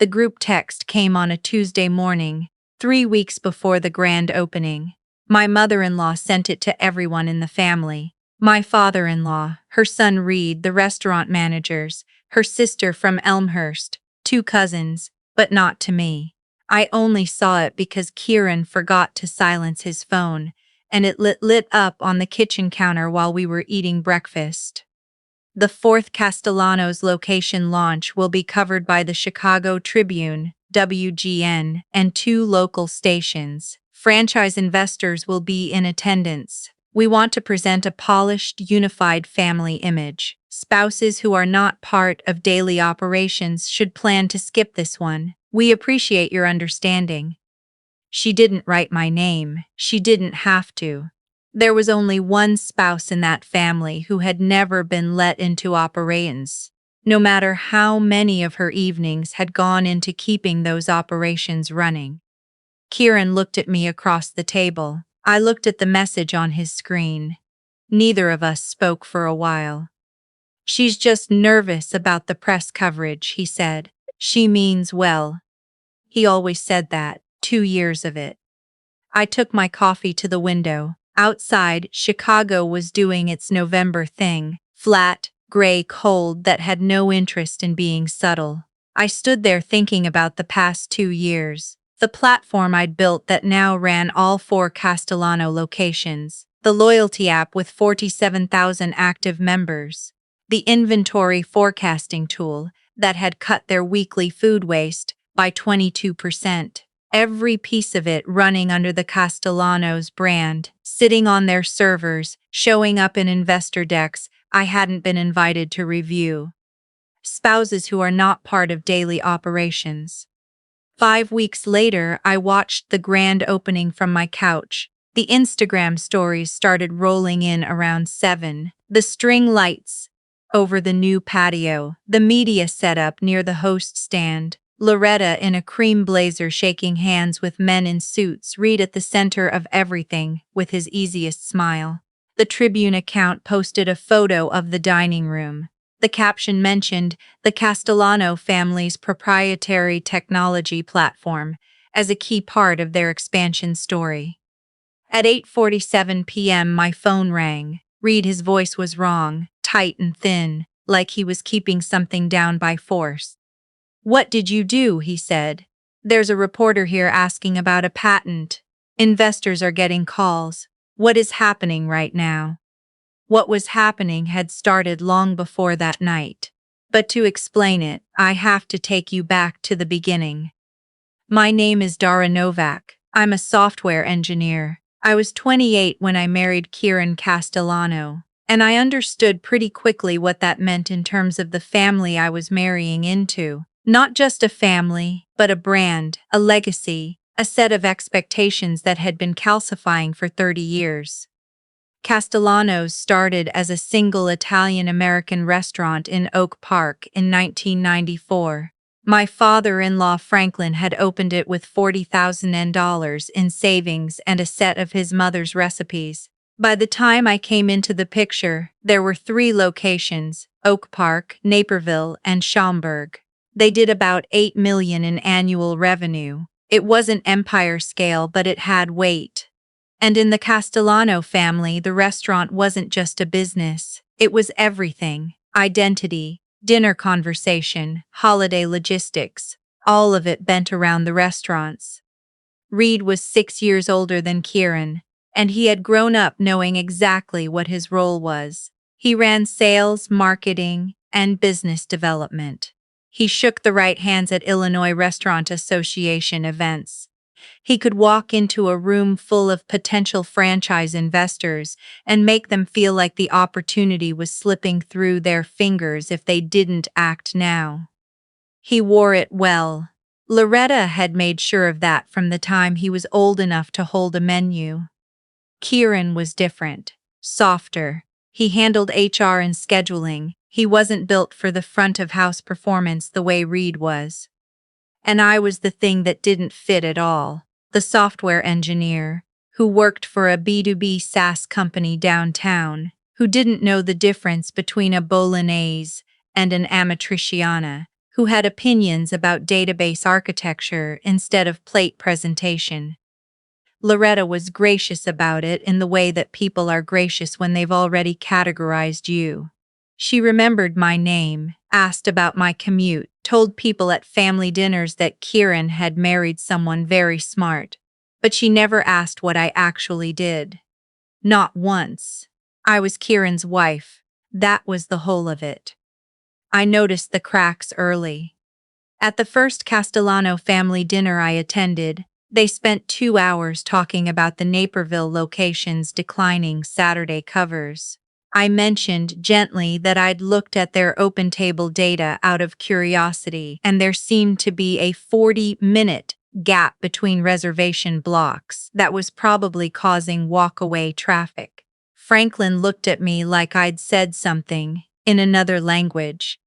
The group text came on a Tuesday morning, 3 weeks before the grand opening. My mother-in-law sent it to everyone in the family. My father-in-law, her son Reed, the restaurant managers, her sister from Elmhurst, 2 cousins, but not to me. I only saw it because Kieran forgot to silence his phone, and it lit up on the kitchen counter while we were eating breakfast. The 4th Castellanos location launch will be covered by the Chicago Tribune, WGN, and 2 local stations. Franchise investors will be in attendance. We want to present a polished, unified family image. Spouses who are not part of daily operations should plan to skip this one. We appreciate your understanding. She didn't write my name. She didn't have to. There was only one spouse in that family who had never been let into operations, no matter how many of her evenings had gone into keeping those operations running. Kieran looked at me across the table. I looked at the message on his screen. Neither of us spoke for a while. "She's just nervous about the press coverage," he said. "She means well." He always said that, 2 years of it. I took my coffee to the window. Outside, Chicago was doing its November thing, flat, gray cold that had no interest in being subtle. I stood there thinking about the past 2 years. The platform I'd built that now ran all 4 Castellano locations, the loyalty app with 47,000 active members, the inventory forecasting tool that had cut their weekly food waste by 22%, every piece of it running under the Castellanos brand, sitting on their servers, showing up in investor decks I hadn't been invited to review. Spouses who are not part of daily operations. 5 weeks later, I watched the grand opening from my couch. The Instagram stories started rolling in around 7. The string lights over the new patio, the media setup near the host stand, Loretta in a cream blazer shaking hands with men in suits, Reed at the center of everything with his easiest smile. The Tribune account posted a photo of the dining room. The caption mentioned the Castellano family's proprietary technology platform as a key part of their expansion story. At 8:47 p.m. my phone rang. Reed, his voice was wrong, tight and thin, like he was keeping something down by force. "What did you do?" he said. "There's a reporter here asking about a patent. Investors are getting calls. What is happening right now?" What was happening had started long before that night. But to explain it, I have to take you back to the beginning. My name is Dara Novak. I'm a software engineer. I was 28 when I married Kieran Castellano, and I understood pretty quickly what that meant in terms of the family I was marrying into. Not just a family, but a brand, a legacy, a set of expectations that had been calcifying for 30 years. Castellanos started as a single Italian-American restaurant in Oak Park in 1994. My father-in-law Franklin had opened it with $40,000 in savings and a set of his mother's recipes. By the time I came into the picture, there were 3 locations: Oak Park, Naperville, and Schaumburg. They did about $8 million in annual revenue. It wasn't empire scale, but it had weight. And in the Castellano family, the restaurant wasn't just a business. It was everything: identity, dinner conversation, holiday logistics, all of it bent around the restaurants. Reed was 6 years older than Kieran, and he had grown up knowing exactly what his role was. He ran sales, marketing, and business development. He shook the right hands at Illinois Restaurant Association events. He could walk into a room full of potential franchise investors and make them feel like the opportunity was slipping through their fingers if they didn't act now. He wore it well. Loretta had made sure of that from the time he was old enough to hold a menu. Kieran was different, softer. He handled HR and scheduling. He wasn't built for the front-of-house performance the way Reed was. And I was the thing that didn't fit at all, the software engineer, who worked for a B2B SaaS company downtown, who didn't know the difference between a bolognese and an amatriciana, who had opinions about database architecture instead of plate presentation. Loretta was gracious about it in the way that people are gracious when they've already categorized you. She remembered my name, asked about my commute, told people at family dinners that Kieran had married someone very smart. But she never asked what I actually did. Not once. I was Kieran's wife. That was the whole of it. I noticed the cracks early. At the first Castellano family dinner I attended, they spent 2 hours talking about the Naperville location's declining Saturday covers. I mentioned gently that I'd looked at their open table data out of curiosity, and there seemed to be a 40-minute gap between reservation blocks that was probably causing walk-away traffic. Franklin looked at me like I'd said something in another language.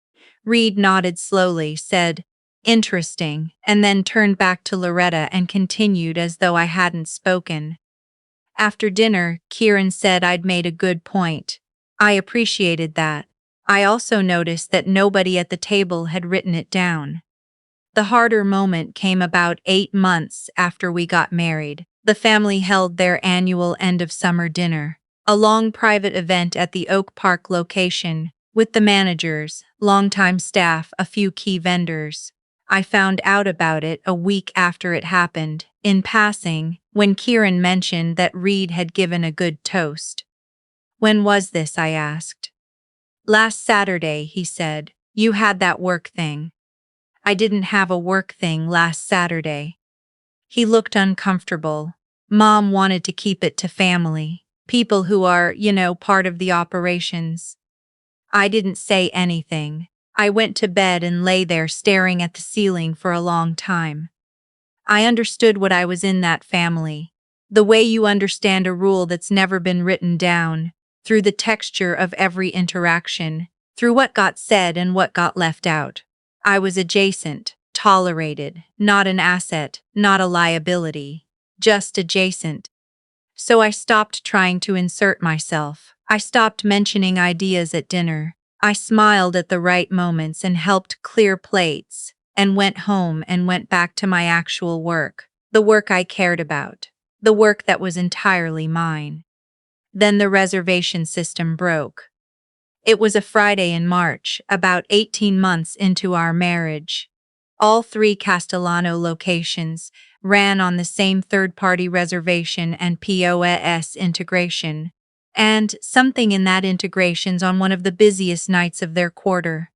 Reed nodded slowly, said, "Interesting," and then turned back to Loretta and continued as though I hadn't spoken. After dinner, Kieran said I'd made a good point. I appreciated that. I also noticed that nobody at the table had written it down. The harder moment came about 8 months after we got married. The family held their annual end-of-summer dinner, a long private event at the Oak Park location, with the managers, longtime staff, a few key vendors. I found out about it a week after it happened, in passing, when Kieran mentioned that Reed had given a good toast. "When was this?" I asked. "Last Saturday," he said. "You had that work thing." "I didn't have a work thing last Saturday." He looked uncomfortable. "Mom wanted to keep it to family, people who are, part of the operations." I didn't say anything. I went to bed and lay there staring at the ceiling for a long time. I understood what I was in that family. The way you understand a rule that's never been written down, through the texture of every interaction, through what got said and what got left out. I was adjacent, tolerated, not an asset, not a liability, just adjacent. So I stopped trying to insert myself. I stopped mentioning ideas at dinner. I smiled at the right moments and helped clear plates, and went home and went back to my actual work, the work I cared about, the work that was entirely mine. Then the reservation system broke. It was a Friday in March, about 18 months into our marriage. All 3 Castellano locations ran on the same third-party reservation and POS integration, and something in that integration's on one of the busiest nights of their quarter.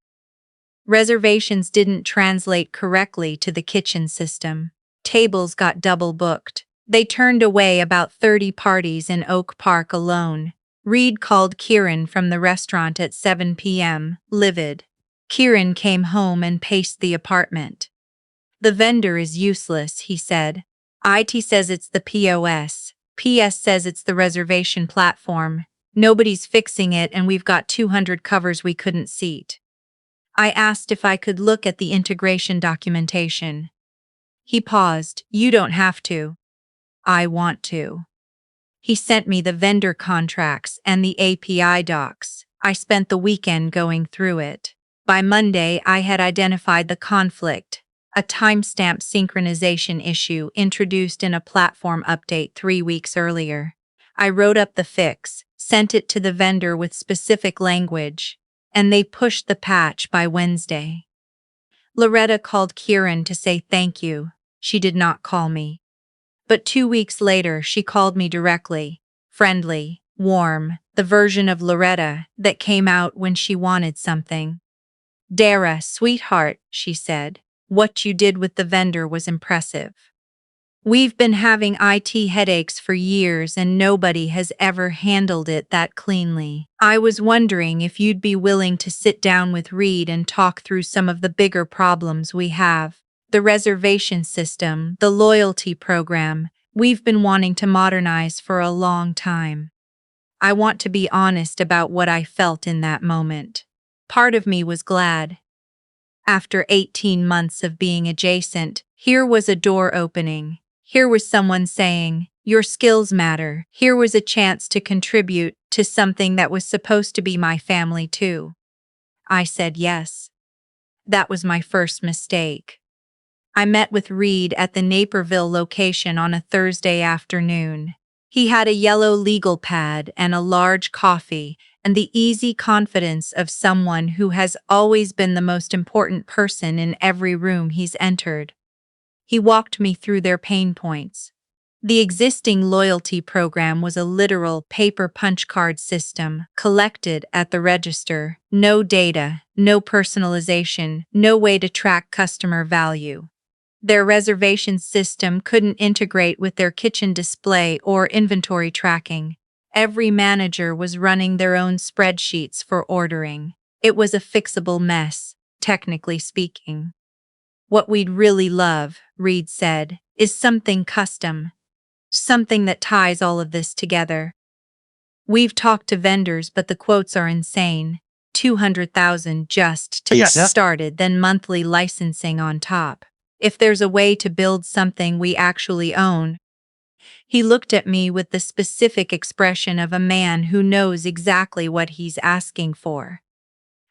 Reservations didn't translate correctly to the kitchen system. Tables got double booked. They turned away about 30 parties in Oak Park alone. Reed called Kieran from the restaurant at 7 p.m., livid. Kieran came home and paced the apartment. "The vendor is useless," he said. "IT says it's the POS. PS says it's the reservation platform. Nobody's fixing it, and we've got 200 covers we couldn't seat." I asked if I could look at the integration documentation. He paused. "You don't have to." "I want to." He sent me the vendor contracts and the API docs. I spent the weekend going through it. By Monday, I had identified the conflict, a timestamp synchronization issue introduced in a platform update 3 weeks earlier. I wrote up the fix, sent it to the vendor with specific language, and they pushed the patch by Wednesday. Loretta called Kieran to say thank you. She did not call me. But 2 weeks later, she called me directly, friendly, warm, the version of Loretta that came out when she wanted something. "Dara, sweetheart," she said, "what you did with the vendor was impressive. We've been having IT headaches for years and nobody has ever handled it that cleanly. I was wondering if you'd be willing to sit down with Reed and talk through some of the bigger problems we have. The reservation system, the loyalty program, we've been wanting to modernize for a long time." I want to be honest about what I felt in that moment. Part of me was glad. After 18 months of being adjacent, here was a door opening. Here was someone saying, "Your skills matter." Here was a chance to contribute to something that was supposed to be my family too. I said yes. That was my first mistake. I met with Reed at the Naperville location on a Thursday afternoon. He had a yellow legal pad and a large coffee, and the easy confidence of someone who has always been the most important person in every room he's entered. He walked me through their pain points. The existing loyalty program was a literal paper punch card system collected at the register. No data, no personalization, no way to track customer value. Their reservation system couldn't integrate with their kitchen display or inventory tracking. Every manager was running their own spreadsheets for ordering. It was a fixable mess, technically speaking. What we'd really love, Reed said, is something custom. Something that ties all of this together. We've talked to vendors, but the quotes are insane. $200,000 just to get started, then monthly licensing on top. If there's a way to build something we actually own. He looked at me with the specific expression of a man who knows exactly what he's asking for.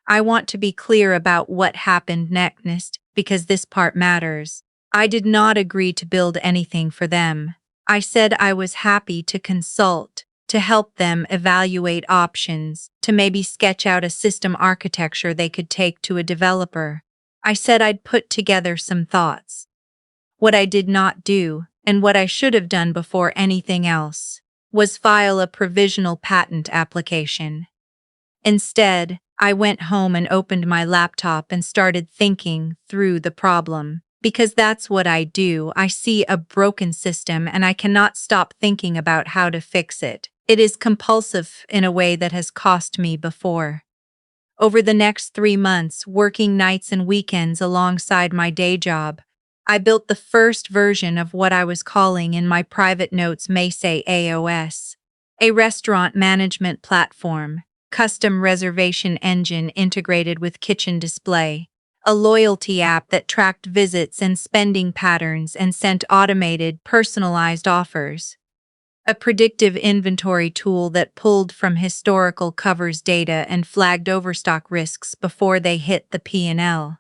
I want to be clear about what happened next, because this part matters. I did not agree to build anything for them. I said I was happy to consult, to help them evaluate options, to maybe sketch out a system architecture they could take to a developer. I said I'd put together some thoughts. What I did not do, and what I should have done before anything else, was file a provisional patent application. Instead, I went home and opened my laptop and started thinking through the problem. Because that's what I do. I see a broken system and I cannot stop thinking about how to fix it. It is compulsive in a way that has cost me before. Over the next 3 months, working nights and weekends alongside my day job, I built the first version of what I was calling in my private notes Mesa AOS, a restaurant management platform, custom reservation engine integrated with kitchen display, a loyalty app that tracked visits and spending patterns and sent automated, personalized offers, a predictive inventory tool that pulled from historical covers data and flagged overstock risks before they hit the P&L.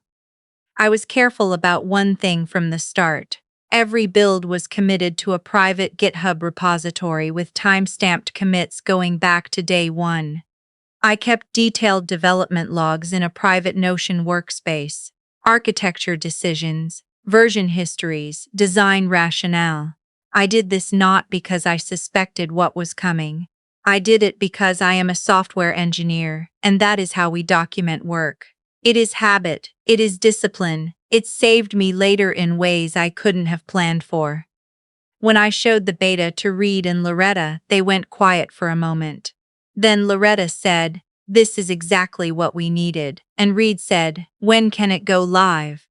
I was careful about one thing from the start. Every build was committed to a private GitHub repository with time-stamped commits going back to day one. I kept detailed development logs in a private Notion workspace, architecture decisions, version histories, design rationale. I did this not because I suspected what was coming. I did it because I am a software engineer, and that is how we document work. It is habit, it is discipline, it saved me later in ways I couldn't have planned for. When I showed the beta to Reed and Loretta, they went quiet for a moment. Then Loretta said, "This is exactly what we needed," and Reed said, "When can it go live?"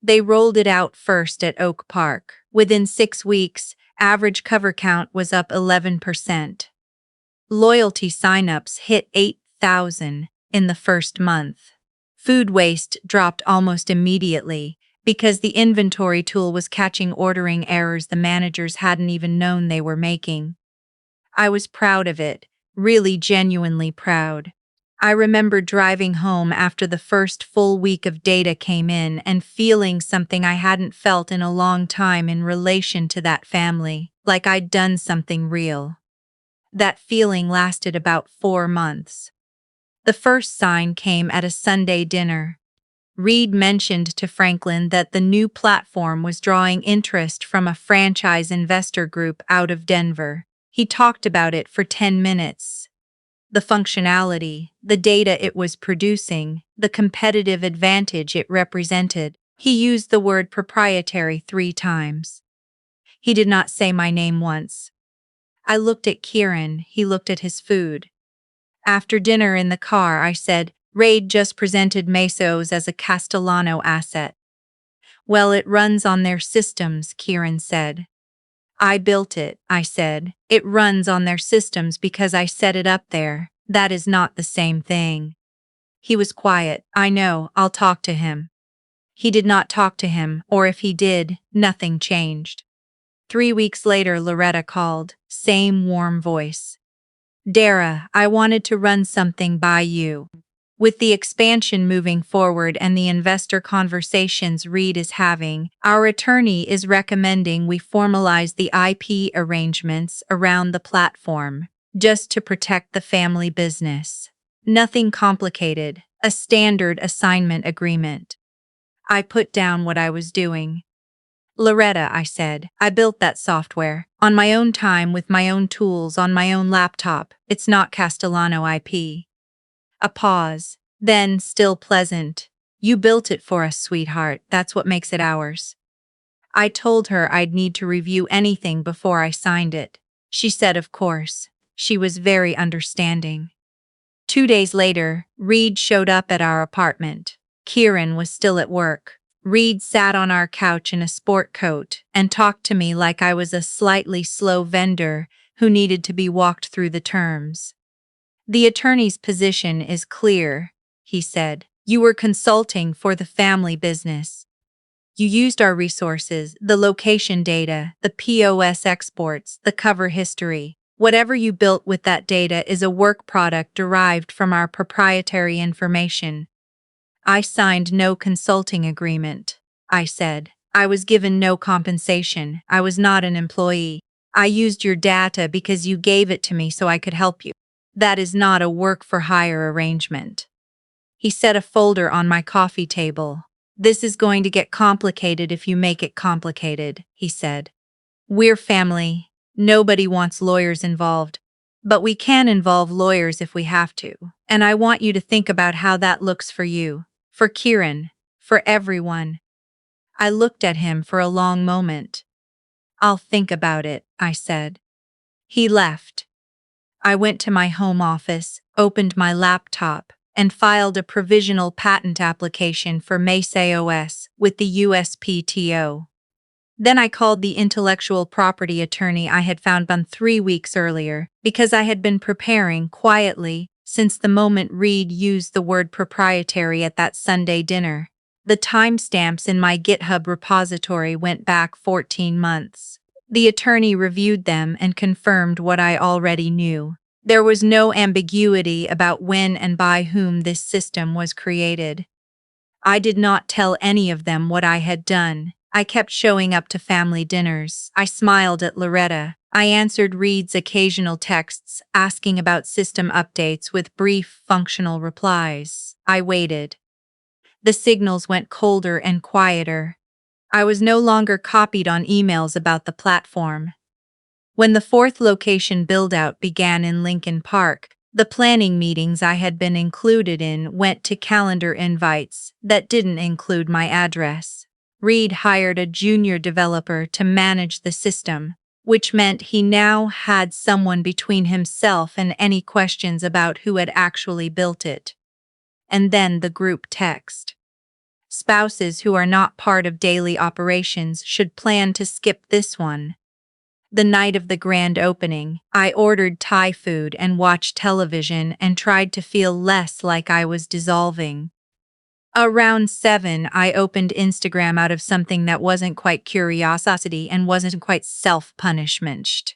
They rolled it out first at Oak Park. Within 6 weeks, average cover count was up 11%. Loyalty signups hit 8,000 in the first month. Food waste dropped almost immediately because the inventory tool was catching ordering errors the managers hadn't even known they were making. I was proud of it, really genuinely proud. I remember driving home after the first full week of data came in and feeling something I hadn't felt in a long time in relation to that family, like I'd done something real. That feeling lasted about 4 months. The first sign came at a Sunday dinner. Reed mentioned to Franklin that the new platform was drawing interest from a franchise investor group out of Denver. He talked about it for 10 minutes. The functionality, the data it was producing, the competitive advantage it represented. He used the word proprietary 3 times. He did not say my name once. I looked at Kieran, he looked at his food. After dinner in the car, I said, "Reed just presented Mesos as a Castellano asset." "Well, it runs on their systems," Kieran said. "I built it," I said. "It runs on their systems because I set it up there. That is not the same thing." He was quiet. "I know, I'll talk to him." He did not talk to him, or if he did, nothing changed. 3 weeks later, Loretta called, same warm voice. "Dara, I wanted to run something by you. With the expansion moving forward and the investor conversations Reed is having, our attorney is recommending we formalize the IP arrangements around the platform, just to protect the family business. Nothing complicated, a standard assignment agreement. I put down what I was doing. Loretta, I said, I built that software, on my own time with my own tools on my own laptop. It's not Castellano IP. A pause. Then, still pleasant. You built it for us, sweetheart. That's what makes it ours. I told her I'd need to review anything before I signed it. She said, of course. She was very understanding. 2 days later, Reed showed up at our apartment. Kieran was still at work. Reed sat on our couch in a sport coat and talked to me like I was a slightly slow vendor who needed to be walked through the terms. The attorney's position is clear, he said. You were consulting for the family business. You used our resources, the location data, the POS exports, the cover history. Whatever you built with that data is a work product derived from our proprietary information. I signed no consulting agreement, I said. I was given no compensation. I was not an employee. I used your data because you gave it to me so I could help you. That is not a work-for-hire arrangement. He set a folder on my coffee table. This is going to get complicated if you make it complicated, he said. We're family. Nobody wants lawyers involved. But we can involve lawyers if we have to. And I want you to think about how that looks for you, for Kieran, for everyone. I looked at him for a long moment. I'll think about it, I said. He left. I went to my home office, opened my laptop, and filed a provisional patent application for MaceOS with the USPTO. Then I called the intellectual property attorney I had found 3 weeks earlier, because I had been preparing quietly since the moment Reed used the word proprietary at that Sunday dinner. The timestamps in my GitHub repository went back 14 months. The attorney reviewed them and confirmed what I already knew. There was no ambiguity about when and by whom this system was created. I did not tell any of them what I had done. I kept showing up to family dinners. I smiled at Loretta. I answered Reed's occasional texts asking about system updates with brief, functional replies. I waited. The signals went colder and quieter. I was no longer copied on emails about the platform. When the 4th location build-out began in Lincoln Park, the planning meetings I had been included in went to calendar invites that didn't include my address. Reed hired a junior developer to manage the system, which meant he now had someone between himself and any questions about who had actually built it. And then the group text. Spouses who are not part of daily operations should plan to skip this one. The night of the grand opening, I ordered Thai food and watched television and tried to feel less like I was dissolving. Around 7, I opened Instagram out of something that wasn't quite curiosity and wasn't quite self-punishment.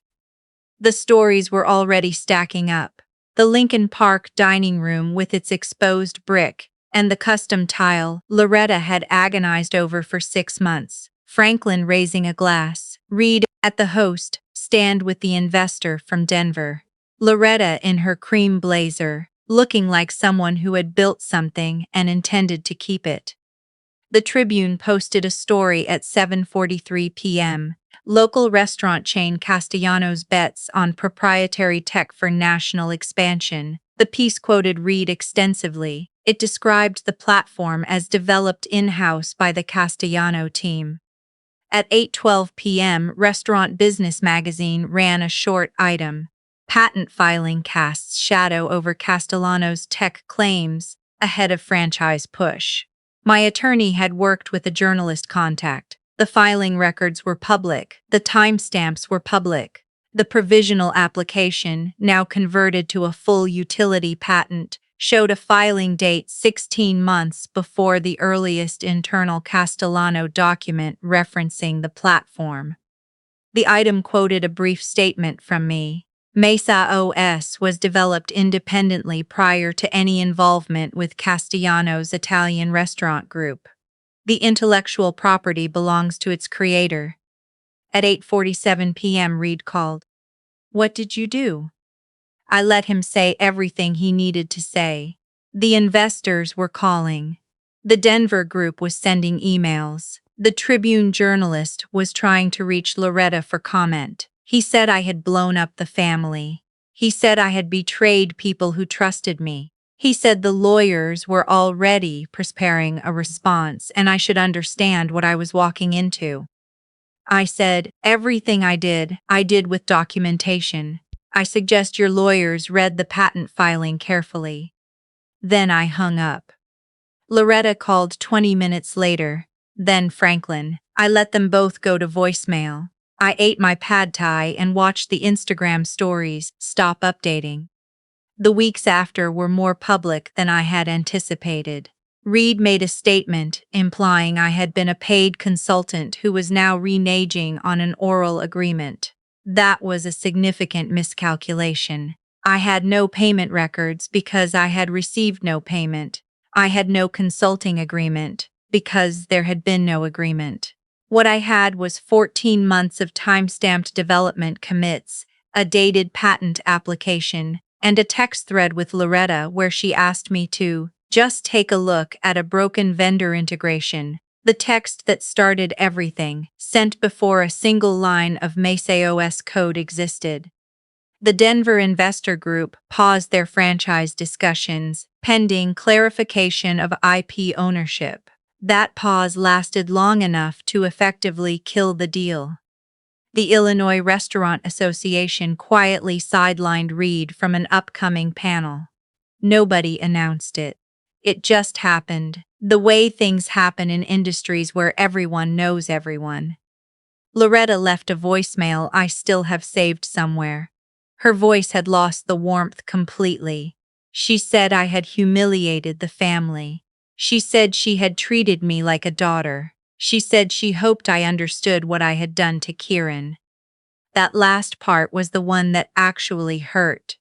The stories were already stacking up. The Lincoln Park dining room with its exposed brick and the custom tile Loretta had agonized over for 6 months. Franklin raising a glass. Reed at the host stand with the investor from Denver. Loretta in her cream blazer, looking like someone who had built something and intended to keep it. The Tribune posted a story at 7:43 p.m. Local restaurant chain Castellanos bets on proprietary tech for national expansion. The piece quoted Reed extensively. It described the platform as developed in-house by the Castellano team. At 8:12 p.m., Restaurant Business Magazine ran a short item. Patent filing casts shadow over Castellano's tech claims ahead of franchise push. My attorney had worked with a journalist contact. The filing records were public. The timestamps were public. The provisional application, now converted to a full utility patent, showed a filing date 16 months before the earliest internal Castellano document referencing the platform. The item quoted a brief statement from me. Mesa OS was developed independently prior to any involvement with Castellano's Italian restaurant group. The intellectual property belongs to its creator. At 8:47 p.m. Reed called. "What did you do?" I let him say everything he needed to say. The investors were calling. The Denver group was sending emails. The Tribune journalist was trying to reach Loretta for comment. He said I had blown up the family. He said I had betrayed people who trusted me. He said the lawyers were already preparing a response and I should understand what I was walking into. I said, everything I did with documentation. I suggest your lawyers read the patent filing carefully. Then I hung up. Loretta called 20 minutes later, then Franklin. I let them both go to voicemail. I ate my pad thai and watched the Instagram stories stop updating. The weeks after were more public than I had anticipated. Reed made a statement implying I had been a paid consultant who was now reneging on an oral agreement. That was a significant miscalculation. I had no payment records because I had received no payment. I had no consulting agreement because there had been no agreement. What I had was 14 months of time-stamped development commits, a dated patent application, and a text thread with Loretta where she asked me to just take a look at a broken vendor integration, the text that started everything, sent before a single line of MesaOS code existed. The Denver investor group paused their franchise discussions, pending clarification of IP ownership. That pause lasted long enough to effectively kill the deal. The Illinois Restaurant Association quietly sidelined Reed from an upcoming panel. Nobody announced it. It just happened, the way things happen in industries where everyone knows everyone. Loretta left a voicemail I still have saved somewhere. Her voice had lost the warmth completely. She said I had humiliated the family. She said she had treated me like a daughter. She said she hoped I understood what I had done to Kieran. That last part was the one that actually hurt.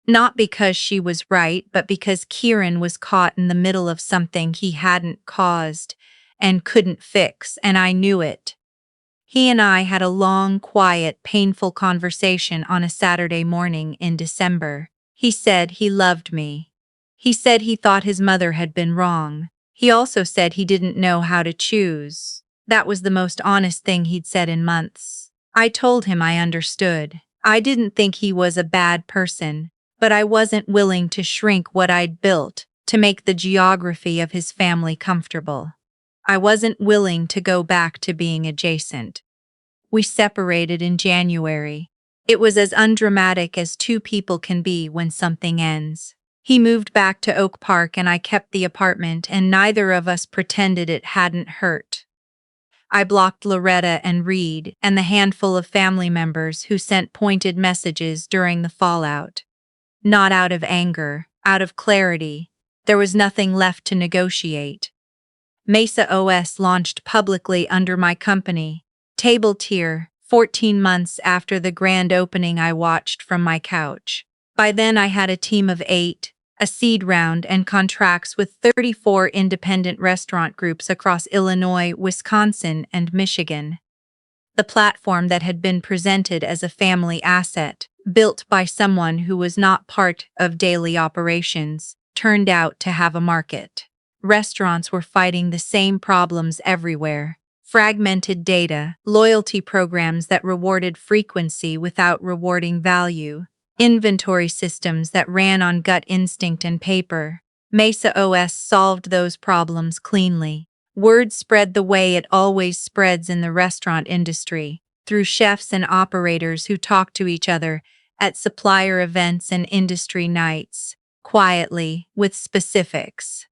Not because she was right, but because Kieran was caught in the middle of something he hadn't caused and couldn't fix, and I knew it. He and I had a long, quiet, painful conversation on a Saturday morning in December. He said he loved me. He said he thought his mother had been wrong. He also said he didn't know how to choose. That was the most honest thing he'd said in months. I told him I understood. I didn't think he was a bad person, but I wasn't willing to shrink what I'd built to make the geography of his family comfortable. I wasn't willing to go back to being adjacent. We separated in January. It was as undramatic as two people can be when something ends. He moved back to Oak Park and I kept the apartment, and neither of us pretended it hadn't hurt. I blocked Loretta and Reed and the handful of family members who sent pointed messages during the fallout. Not out of anger, out of clarity. There was nothing left to negotiate. Mesa OS launched publicly under my company, Table Tier, 14 months after the grand opening. I watched from my couch. By then I had a team of 8, a seed round, and contracts with 34 independent restaurant groups across Illinois, Wisconsin, and Michigan. The platform that had been presented as a family asset, built by someone who was not part of daily operations, turned out to have a market. Restaurants were fighting the same problems everywhere: fragmented data, loyalty programs that rewarded frequency without rewarding value, inventory systems that ran on gut instinct and paper. Mesa OS solved those problems cleanly. Word spread the way it always spreads in the restaurant industry, through chefs and operators who talk to each other at supplier events and industry nights, quietly, with specifics.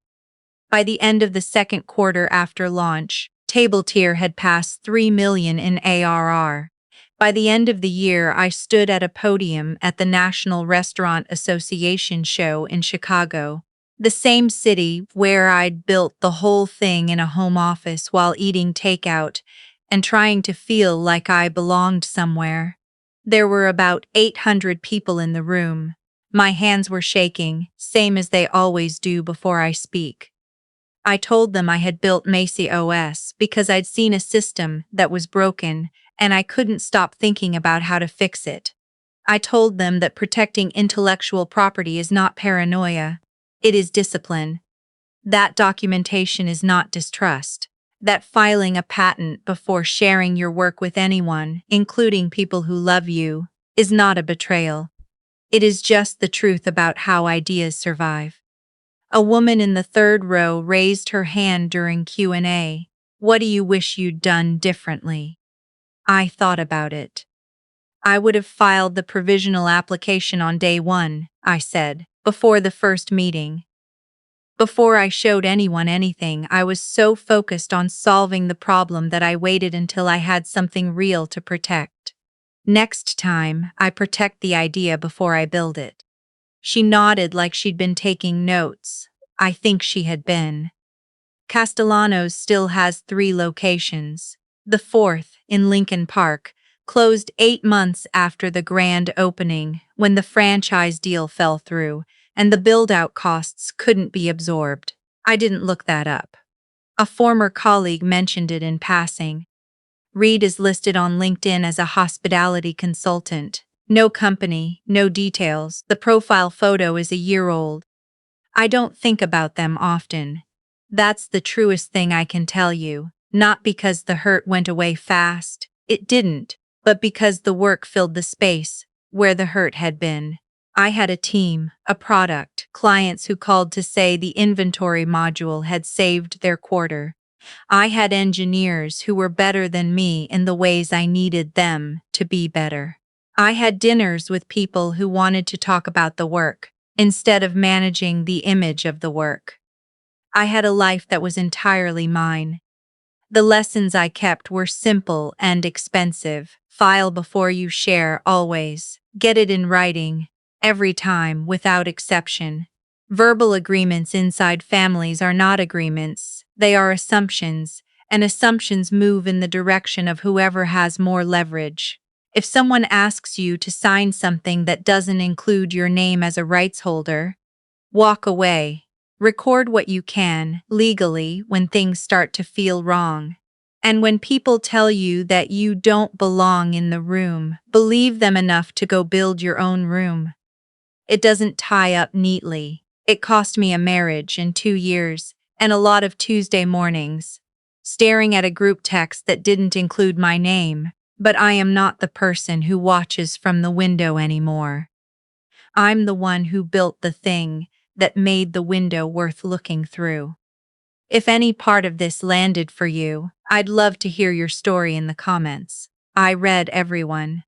By the end of the second quarter after launch, Table Tier had passed $3 million in ARR. By the end of the year, I stood at a podium at the National Restaurant Association show in Chicago, the same city where I'd built the whole thing in a home office while eating takeout and trying to feel like I belonged somewhere. There were about 800 people in the room. My hands were shaking, same as they always do before I speak. I told them I had built Macy OS because I'd seen a system that was broken, and I couldn't stop thinking about how to fix it. I told them that protecting intellectual property is not paranoia, it is discipline. That documentation is not distrust. That filing a patent before sharing your work with anyone, including people who love you, is not a betrayal. It is just the truth about how ideas survive. A woman in the third row raised her hand during Q&A. What do you wish you'd done differently? I thought about it. I would have filed the provisional application on day one, I said, before the first meeting. Before I showed anyone anything, I was so focused on solving the problem that I waited until I had something real to protect. Next time, I protect the idea before I build it. She nodded like she'd been taking notes. I think she had been. Castellanos still has 3 locations. The fourth, in Lincoln Park, closed 8 months after the grand opening when the franchise deal fell through, and the build-out costs couldn't be absorbed. I didn't look that up. A former colleague mentioned it in passing. Reed is listed on LinkedIn as a hospitality consultant. No company, no details. The profile photo is a year old. I don't think about them often. That's the truest thing I can tell you, not because the hurt went away fast. It didn't, but because the work filled the space where the hurt had been. I had a team, a product, clients who called to say the inventory module had saved their quarter. I had engineers who were better than me in the ways I needed them to be better. I had dinners with people who wanted to talk about the work, instead of managing the image of the work. I had a life that was entirely mine. The lessons I kept were simple and expensive. File before you share always. Get it in writing. Every time, without exception. Verbal agreements inside families are not agreements, they are assumptions, and assumptions move in the direction of whoever has more leverage. If someone asks you to sign something that doesn't include your name as a rights holder, walk away. Record what you can, legally, when things start to feel wrong. And when people tell you that you don't belong in the room, believe them enough to go build your own room. It doesn't tie up neatly. It cost me a marriage and 2 years, and a lot of Tuesday mornings, staring at a group text that didn't include my name, but I am not the person who watches from the window anymore. I'm the one who built the thing that made the window worth looking through. If any part of this landed for you, I'd love to hear your story in the comments. I read everyone.